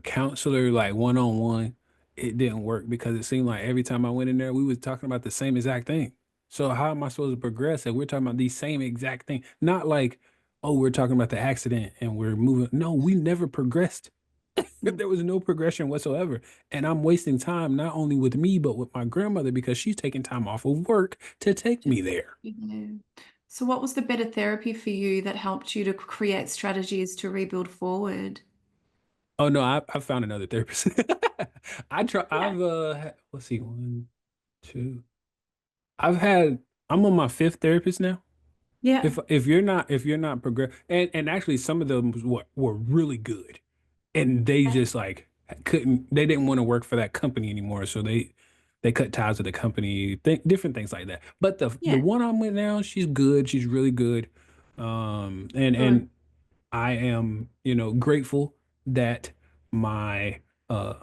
counselor like one-on-one. It didn't work because it seemed like every time I went in there, we was talking about the same exact thing. So how am I supposed to progress if we're talking about the same exact thing? Not like, oh, we're talking about the accident and we're moving. No, we never progressed. Mm. There was no progression whatsoever. And I'm wasting time not only with me, but with my grandmother because she's taking time off of work to take me there. Yeah. So, what was the better therapy for you that helped you to create strategies to rebuild forward? Oh no, I found another therapist. Yeah. let's see, one, two. I've had I'm on my fifth therapist now. Yeah. If you're not progress and actually some of them were really good and they just like they didn't want to work for that company anymore, so they cut ties with the company, different things like that. But the Yeah. one I'm with now, she's good. She's really good. Good. And I am, grateful that my uh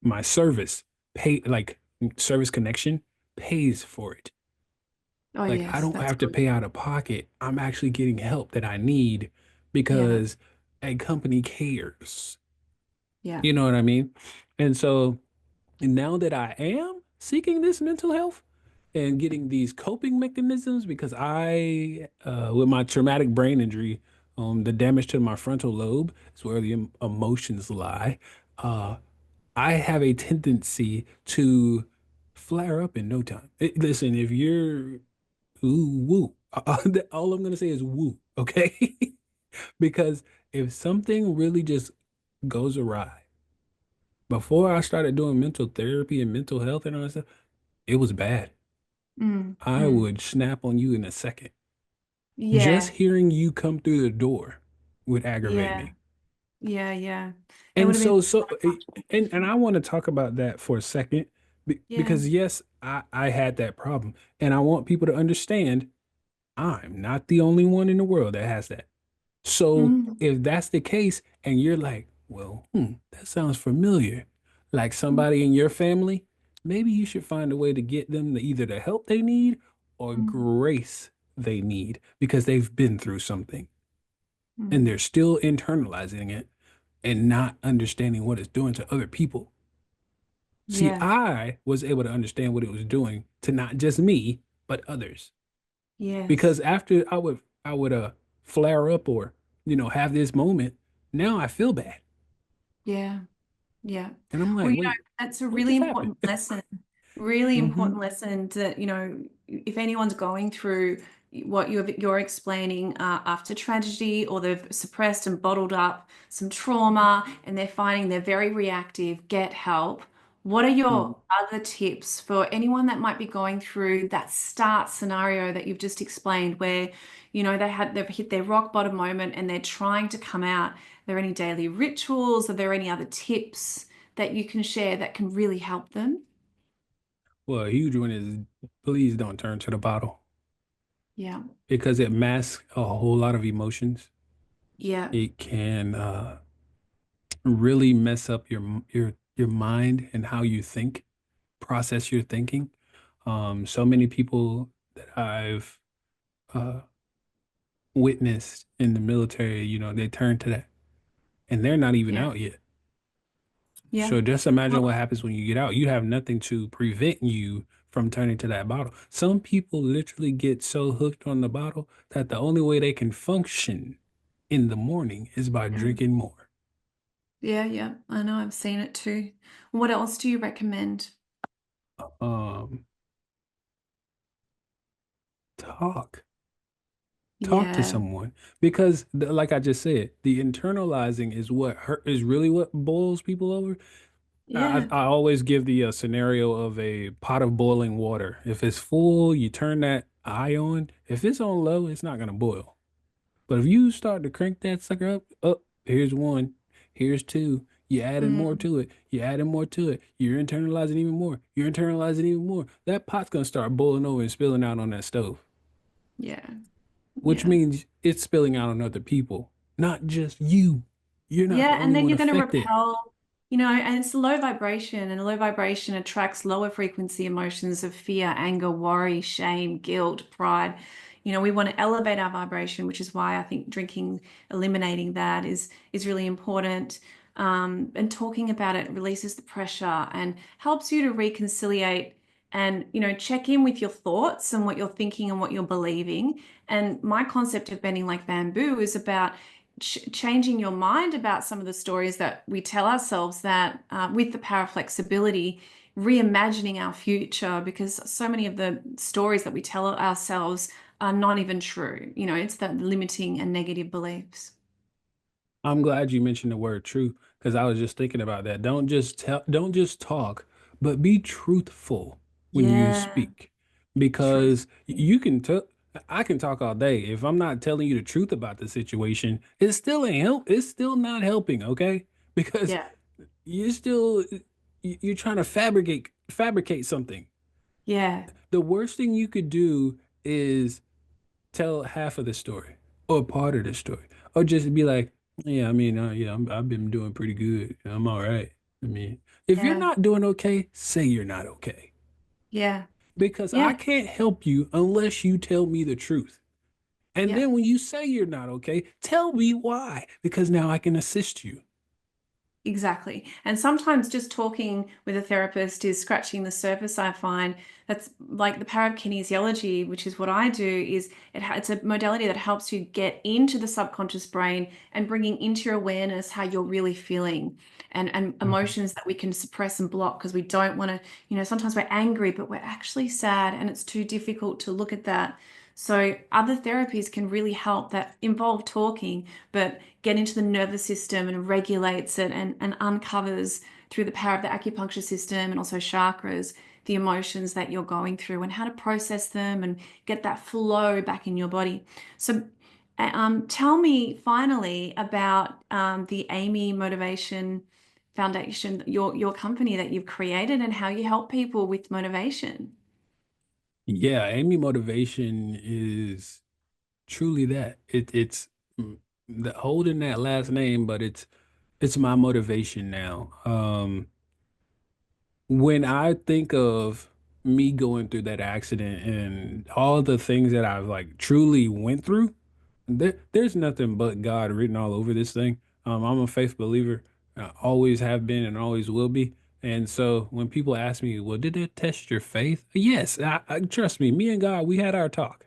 my service connection pays for it. Oh, Like I yes. don't That's have to good. pay out of pocket. I'm actually getting help that I need Yeah. because a company cares. Yeah. You know what I mean? And so now that I am seeking this mental health and getting these coping mechanisms because with my traumatic brain injury, the damage to my frontal lobe is where the emotions lie. Uh, I have a tendency to flare up in no time. Listen, if you're ooh, woo. All I'm gonna say is woo, okay? Because if something really just goes awry, before I started doing mental therapy and mental health and all that stuff, it was bad. Mm, I mm. would snap on you in a second. Just Yeah. hearing you come through the door would aggravate Yeah. me. Yeah. Yeah. It would And have been. and I want to talk about that for a second Yeah. because yes, I had that problem, and I want people to understand I'm not the only one in the world that has that. So Mm, if that's the case, and you're like, well, that sounds familiar, like mm, somebody in your family, maybe you should find a way to get them either the help they need or mm, grace they need because they've been through something and mm. they're still internalizing it and not understanding what it's doing to other people. See, Yeah. I was able to understand what it was doing to not just me, but others. Because Yes. after I would flare up or have this moment, now I feel bad. Yeah. Yeah. And I'm Well, like, wait, that's a what really just happened? important lesson. Really Hmm. important lesson that, if anyone's going through what you're explaining after tragedy, or they've suppressed and bottled up some trauma and they're finding they're very reactive, get help. What are Hmm. your other tips for anyone that might be going through that start scenario that you've just explained where, they've hit their rock bottom moment and they're trying to come out? Are there any daily rituals? Are there any other tips that you can share that can really help them? Well, a huge one is please don't turn to the bottle Yeah. because it masks a whole lot of emotions. Yeah. It can really mess up your mind and how you think, process your thinking. So many people that I've uh, witnessed in the military, they turn to that and they're not even Yeah. out yet. Yeah. So just imagine Well, what happens when you get out. You have nothing to prevent you from turning to that bottle. Some people literally get so hooked on the bottle that the only way they can function in the morning is by yeah. drinking more. Yeah, yeah. I know. I've seen it too. What else do you recommend? Um, talk. Talk to Yeah. someone because like I just said, the internalizing is what hurt is really what boils people over. Yeah. I always give the scenario of a pot of boiling water. If it's full, you turn that eye on. If it's on low, it's not gonna boil. But if you start to crank that sucker up, here's one, here's two. You added more Mm, to it. You added more to it. You're internalizing even more. You're internalizing even more. That pot's gonna start boiling over and spilling out on that stove, yeah. which Yeah. means it's spilling out on other people, not just you. You're not the Yeah, and only then one you're going to affected. repel, and it's low vibration, and low vibration attracts lower frequency emotions of fear, anger, worry, shame, guilt, pride. We want to elevate our vibration, which is why I think drinking, eliminating that is really important. And talking about it releases the pressure and helps you to reconciliate and check in with your thoughts and what you're thinking and what you're believing. And my concept of bending like bamboo is about changing your mind about some of the stories that we tell ourselves that with the power of flexibility, reimagining our future, because so many of the stories that we tell ourselves are not even true. It's that limiting and negative beliefs. I'm glad you mentioned the word truth because I was just thinking about that. Don't just talk, but be truthful when you Yeah, speak. truth. Because you can tell I can talk all day. If I'm not telling you the truth about the situation, it still ain't help. It's still not helping, okay? Because Yeah, you're still you're trying to fabricate something. yeah, The worst thing you could do is tell half of the story or part of the story, or just be like, yeah, I mean, yeah, I've been doing pretty good. I'm all right. I mean, if you're yeah, not doing okay, say you're not okay yeah, because I yeah. can't help you unless you tell me the truth. And Yeah. then when you say you're not okay, tell me why because now I can assist you. Exactly. And sometimes just talking with a therapist is scratching the surface, I find. That's like the power of kinesiology, which is what I do, is it's a modality that helps you get into the subconscious brain and bringing into your awareness how you're really feeling and Mhm. emotions that we can suppress and block because we don't want to, sometimes we're angry, but we're actually sad and it's too difficult to look at that. So other therapies can really help that involve talking, but get into the nervous system and regulates it and uncovers through the power of the acupuncture system and also chakras the emotions that you're going through and how to process them and get that flow back in your body. So, tell me finally about the Amey Motivation Foundation, your company that you've created, and how you help people with motivation. Yeah, Amy Motivation is truly that. It's holding that last name, but it's my motivation now. When I think of me going through that accident and all the things that I've like truly went through, there's nothing but God written all over this thing. I'm a faith believer, always have been and always will be. And so when people ask me, well, did it test your faith? Yes, trust me, me and God, we had our talk.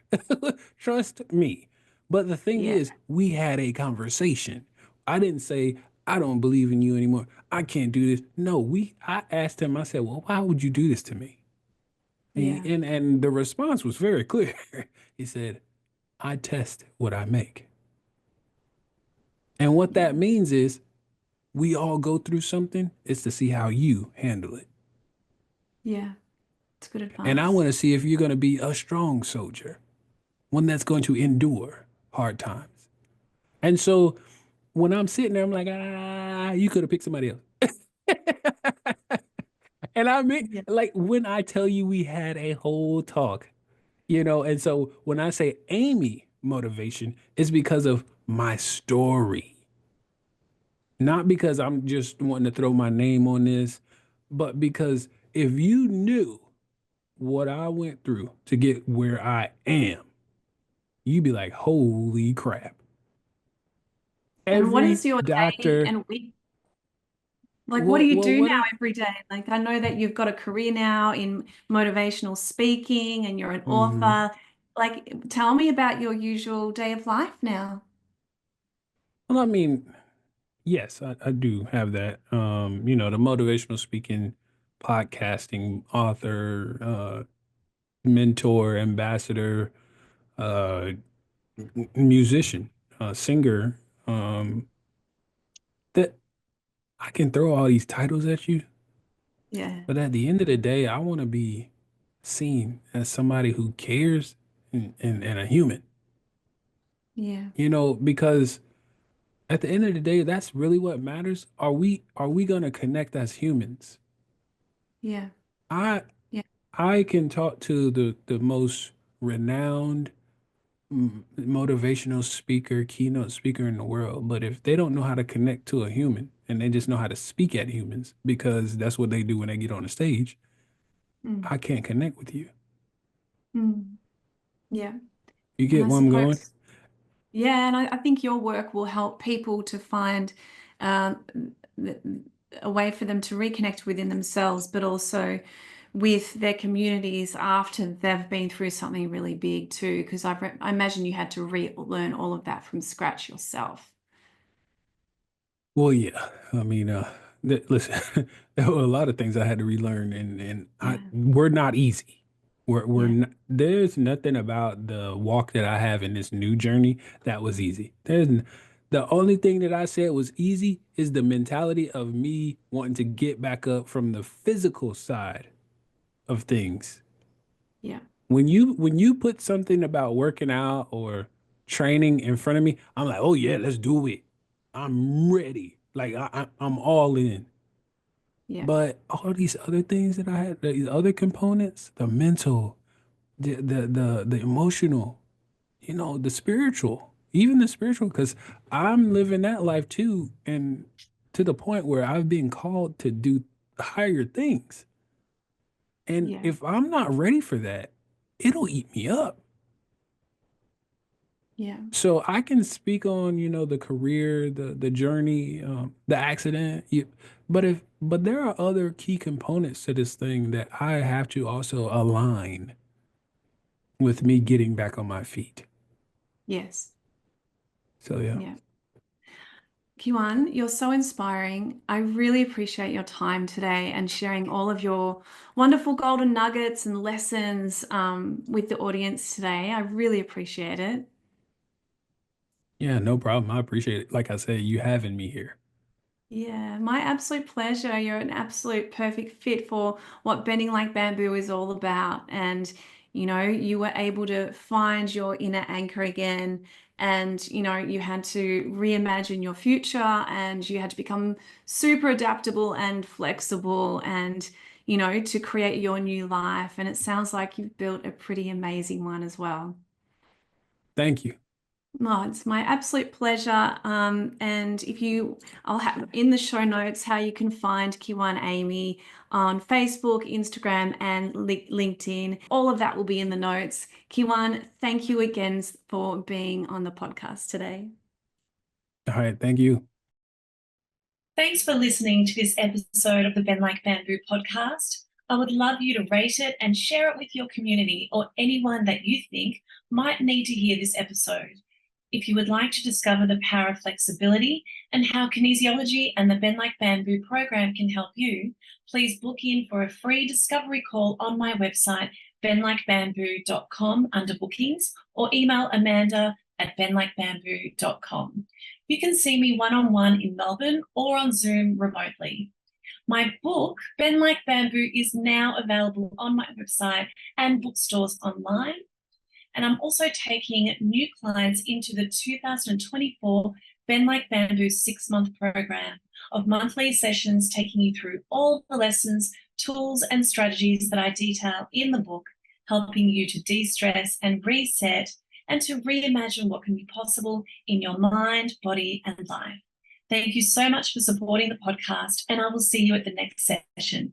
Trust me. But the thing Yeah, is, we had a conversation. I didn't say, I don't believe in you anymore. I can't do this. No, I asked him, I said, well, why would you do this to me? yeah, And the response was very clear. He said, I test what I make. And what yeah, that means is we all go through something. It's to see how you handle it. yeah. It's good And I advice. want to see if you're going to be a strong soldier, one that's going to endure hard times. And so when I'm sitting there, I'm like, you could have picked somebody else. And I mean, Yeah. like when I tell you we had a whole talk, and so when I say Amy motivation, it's because of my story. Not because I'm just wanting to throw my name on this, but because if you knew what I went through to get where I am, you'd be like, holy crap. And what Every is your day doctor, and week? Like, what do well, you well, do what now I, every day? Like, I know that you've got a career now in motivational speaking and you're an mhm. author. Like, tell me about your usual day of life now. Well, I mean, Yes, I do have that. The motivational speaking, podcasting, author, mentor, ambassador, uh, musician, singer. Um, that I can throw all these titles at you, Yeah. but at the end of the day, I want to be seen as somebody who cares and a human. Yeah. Because at the end of the day, that's really what matters. Are we gonna connect as humans? Yeah. I Yeah. I can talk to the most renowned motivational speaker, keynote speaker in the world, but if they don't know how to connect to a human and they just know how to speak at humans because that's what they do when they get on the stage, Mm. I can't connect with you. Mm. Yeah. You And get I where I'm going? suppose, yeah, and I think your work will help people to find um, th- a way for them to reconnect within themselves, but also with their communities after they've been through something really big too. Because I imagine you had to relearn all of that from scratch yourself. Well, yeah. I mean, listen, there were a lot of things I had to relearn, and Yeah. we're not easy. We're Yeah. not, there's nothing about the walk that I have in this new journey that was easy. The only thing that I said was easy is the mentality of me wanting to get back up from the physical side of things. Yeah. When you put something about working out or training in front of me, I'm like, oh yeah, let's do it. I'm ready. Like I'm all in. Yeah. But all these other things that I had, these other components, the mental, the emotional, the spiritual, even the spiritual, because I'm living that life too, and to the point where I've been called to do higher things. And Yeah. if I'm not ready for that, it'll eat me up. Yeah. So I can speak on, the career, the journey, the accident. But there are other key components to this thing that I have to also align with me getting back on my feet. Yes. So yeah. Yeah. Kiwan, you're so inspiring. I really appreciate your time today and sharing all of your wonderful golden nuggets and lessons with the audience today. I really appreciate it. Yeah, no problem. I appreciate it. Like I said, you having me here. Yeah, my absolute pleasure. You're an absolute perfect fit for what Bending Like Bamboo is all about. And, you were able to find your inner anchor again. And, you had to reimagine your future and you had to become super adaptable and flexible and, to create your new life. And it sounds like you've built a pretty amazing one as well. Thank you. Oh, it's my absolute pleasure. And I'll have in the show notes how you can find Kijuan Amey on Facebook, Instagram, and LinkedIn. All of that will be in the notes. Kijuan, thank you again for being on the podcast today. All right, thank you. Thanks for listening to this episode of the Bend Like Bamboo podcast. I would love you to rate it and share it with your community or anyone that you think might need to hear this episode. If you would like to discover the power of flexibility and how kinesiology and the Bend Like Bamboo program can help you, please book in for a free discovery call on my website, bendlikebamboo.com under bookings, or email amanda@bendlikebamboo.com. You can see me one-on-one in Melbourne or on Zoom remotely. My book, Bend Like Bamboo, is now available on my website and bookstores online. And I'm also taking new clients into the 2024 Bend Like Bamboo 6-month program of monthly sessions taking you through all the lessons, tools, and strategies that I detail in the book, helping you to de-stress and reset and to reimagine what can be possible in your mind, body, and life. Thank you so much for supporting the podcast, and I will see you at the next session.